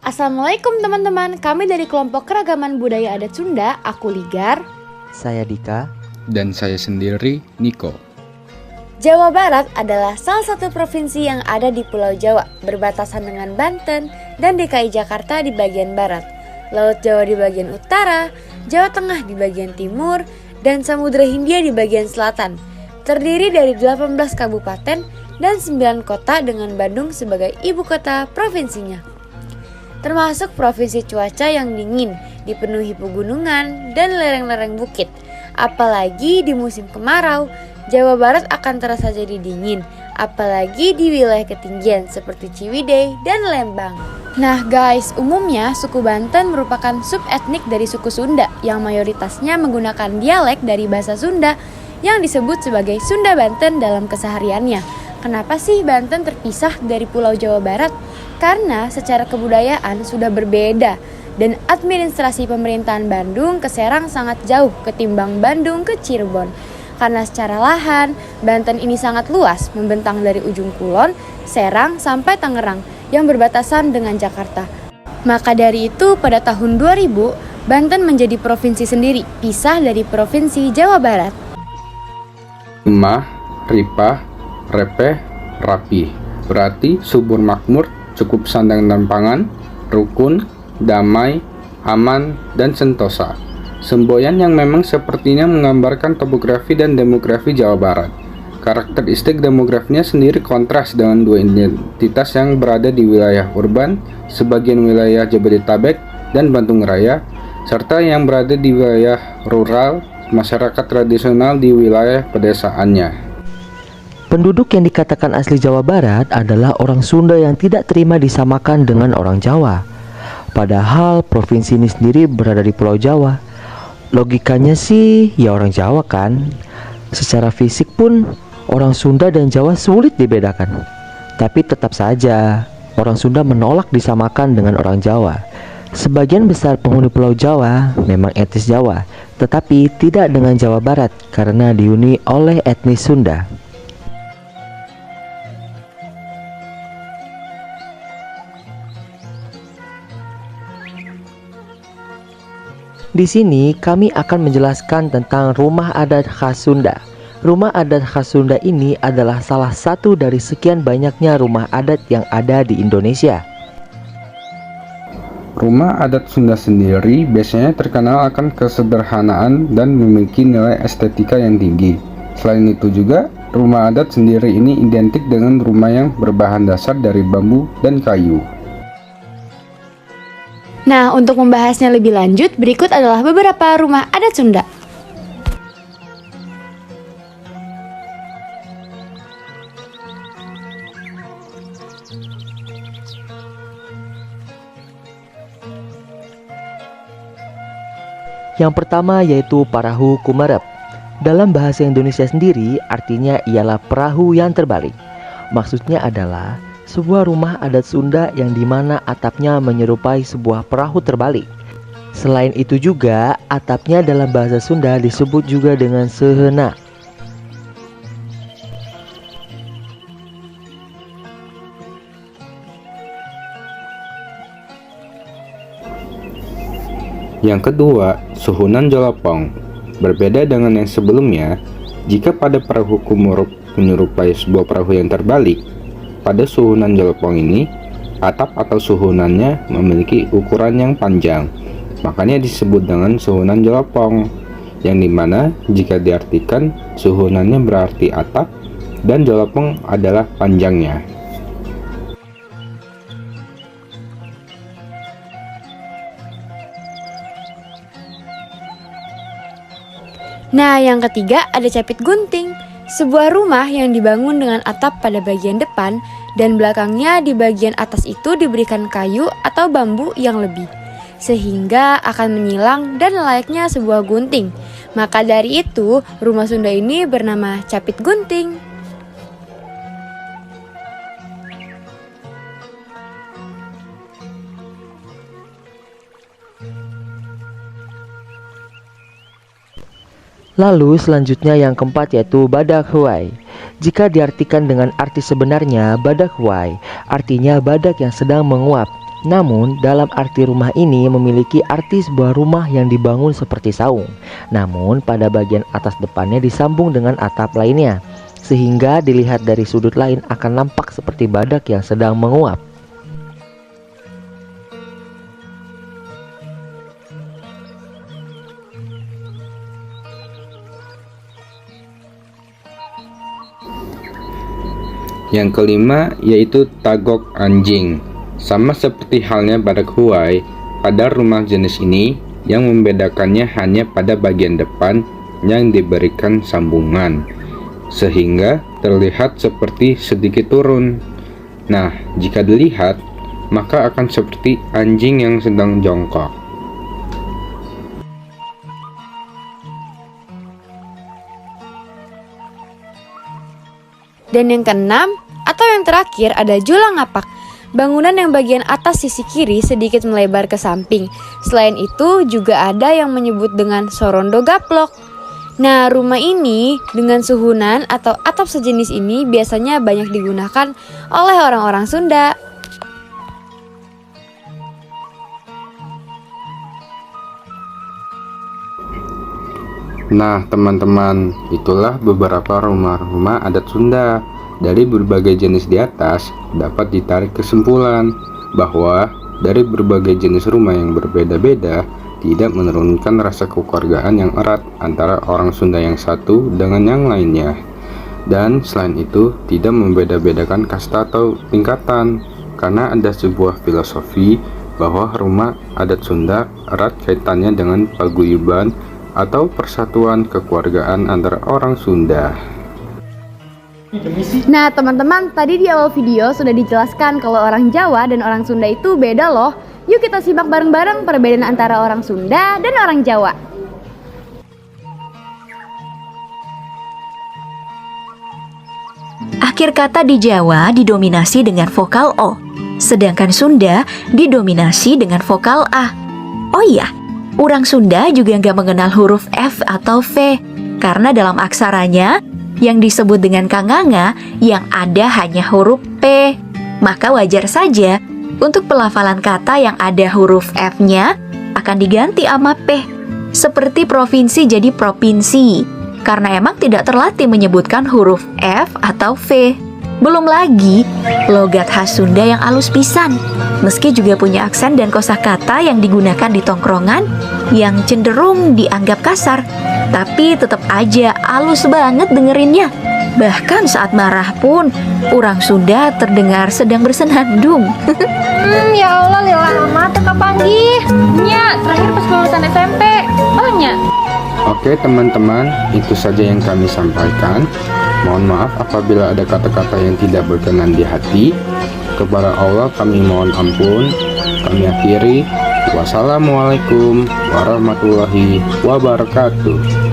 Assalamualaikum teman-teman, kami dari kelompok keragaman budaya adat Sunda, aku Ligar. Saya Dika. Dan saya sendiri, Niko. Jawa Barat adalah salah satu provinsi yang ada di Pulau Jawa, berbatasan dengan Banten dan DKI Jakarta di bagian barat, Laut Jawa di bagian utara, Jawa Tengah di bagian timur, dan Samudra Hindia di bagian selatan. Terdiri dari 18 kabupaten dan 9 kota dengan Bandung sebagai ibu kota provinsinya. Termasuk provinsi cuaca yang dingin, dipenuhi pegunungan dan lereng-lereng bukit. Apalagi di musim kemarau, Jawa Barat akan terasa jadi dingin, apalagi di wilayah ketinggian seperti Ciwidey dan Lembang. Nah guys, umumnya suku Banten merupakan subetnik dari suku Sunda yang mayoritasnya menggunakan dialek dari bahasa Sunda yang disebut sebagai Sunda Banten dalam kesehariannya. Kenapa sih Banten terpisah dari Pulau Jawa Barat? Karena secara kebudayaan sudah berbeda dan administrasi pemerintahan Bandung ke Serang sangat jauh ketimbang Bandung ke Cirebon. Karena secara lahan, Banten ini sangat luas membentang dari ujung Kulon, Serang sampai Tangerang yang berbatasan dengan Jakarta. Maka dari itu pada tahun 2000, Banten menjadi provinsi sendiri, pisah dari Provinsi Jawa Barat. Emah, ripah, repeh, rapih. Berarti subur makmur, cukup sandang dan pangan, rukun, damai, aman, dan sentosa. Semboyan yang memang sepertinya menggambarkan topografi dan demografi Jawa Barat. Karakteristik demografinya sendiri kontras dengan dua identitas yang berada di wilayah urban, sebagian wilayah Jabodetabek dan Bandung Raya, serta yang berada di wilayah rural, masyarakat tradisional di wilayah pedesaannya. Penduduk yang dikatakan asli Jawa Barat adalah orang Sunda yang tidak terima disamakan dengan orang Jawa. Padahal provinsi ini sendiri berada di Pulau Jawa. Logikanya sih ya orang Jawa kan. Secara fisik pun orang Sunda dan Jawa sulit dibedakan. Tapi tetap saja orang Sunda menolak disamakan dengan orang Jawa. Sebagian besar penghuni Pulau Jawa memang etnis Jawa, tetapi tidak dengan Jawa Barat karena dihuni oleh etnis Sunda. Di sini kami akan menjelaskan tentang rumah adat khas Sunda. Rumah adat khas Sunda ini adalah salah satu dari sekian banyaknya rumah adat yang ada di Indonesia. Rumah adat Sunda sendiri biasanya terkenal akan kesederhanaan dan memiliki nilai estetika yang tinggi. Selain itu juga, rumah adat sendiri ini identik dengan rumah yang berbahan dasar dari bambu dan kayu. Nah, untuk membahasnya lebih lanjut, berikut adalah beberapa rumah adat Sunda. Yang pertama yaitu Parahu Kumarep. Dalam bahasa Indonesia sendiri artinya ialah perahu yang terbalik. Maksudnya adalah sebuah rumah adat Sunda yang dimana atapnya menyerupai sebuah perahu terbalik. Selain itu juga, atapnya dalam bahasa Sunda disebut juga dengan sehena. Yang kedua, suhunan Jalapong. Berbeda dengan yang sebelumnya, jika pada perahu Kumarep menyerupai sebuah perahu yang terbalik, pada suhunan Jalapong ini, atap atau suhunannya memiliki ukuran yang panjang, makanya disebut dengan suhunan Jalapong, yang dimana jika diartikan suhunannya berarti atap dan Jalapong adalah panjangnya. Nah, yang ketiga ada Capit Gunting, sebuah rumah yang dibangun dengan atap pada bagian depan dan belakangnya di bagian atas itu diberikan kayu atau bambu yang lebih, sehingga akan menyilang dan layaknya sebuah gunting. Maka dari itu, rumah Sunda ini bernama Capit Gunting. Lalu selanjutnya yang keempat yaitu Badak Huai. Jika diartikan dengan arti sebenarnya, Badak Huai artinya badak yang sedang menguap Namun, dalam arti rumah ini memiliki arti sebuah rumah yang dibangun seperti saung. Namun, pada bagian atas depannya disambung dengan atap lainnya, sehingga dilihat dari sudut lain akan nampak seperti badak yang sedang menguap. Yang kelima yaitu tagok anjing. Sama seperti halnya badak huai, pada rumah jenis ini yang membedakannya hanya pada bagian depan yang diberikan sambungan, sehingga terlihat seperti sedikit turun. Nah, jika dilihat, maka akan seperti anjing yang sedang jongkok. Dan yang keenam atau yang terakhir ada jula ngapak. Bangunan yang bagian atas sisi kiri sedikit melebar ke samping. Selain itu juga ada yang menyebut dengan sorondo gaplok. Nah, rumah ini dengan suhunan atau atap sejenis ini biasanya banyak digunakan oleh orang-orang Sunda. Nah, teman-teman, itulah beberapa rumah-rumah adat Sunda. Dari berbagai jenis di atas, dapat ditarik kesimpulan bahwa dari berbagai jenis rumah yang berbeda-beda tidak menurunkan rasa kekeluargaan yang erat antara orang Sunda yang satu dengan yang lainnya. Dan selain itu, tidak membeda-bedakan kasta atau tingkatan, karena ada sebuah filosofi bahwa rumah adat Sunda erat kaitannya dengan paguyuban atau persatuan kekeluargaan antara orang Sunda. Nah teman-teman, tadi di awal video sudah dijelaskan kalau orang Jawa dan orang Sunda itu beda loh. Yuk kita simak bareng-bareng perbedaan antara orang Sunda dan orang Jawa. Akhir kata di Jawa didominasi dengan vokal O, sedangkan Sunda didominasi dengan vokal A. Oh iya, orang Sunda juga nggak mengenal huruf F atau V, karena dalam aksaranya yang disebut dengan kanganga yang ada hanya huruf P. Maka wajar saja untuk pelafalan kata yang ada huruf F-nya akan diganti sama P. Seperti provinsi jadi propinsi, karena emang tidak terlatih menyebutkan huruf F atau V. Belum lagi logat khas Sunda yang alus pisan, meski juga punya aksen dan kosakata yang digunakan di tongkrongan yang cenderung dianggap kasar, tapi tetap aja alus banget dengerinnya. Bahkan saat marah pun orang Sunda terdengar sedang bersenandung. Ya Allah, lila amat teka panggih. Nya, terakhir pas lulusan SMP. Oh nya. Oke teman-teman, itu saja yang kami sampaikan. Mohon maaf apabila ada kata-kata yang tidak berkenan di hati. Kepada Allah kami mohon ampun. Kami akhiri. Wassalamualaikum warahmatullahi wabarakatuh.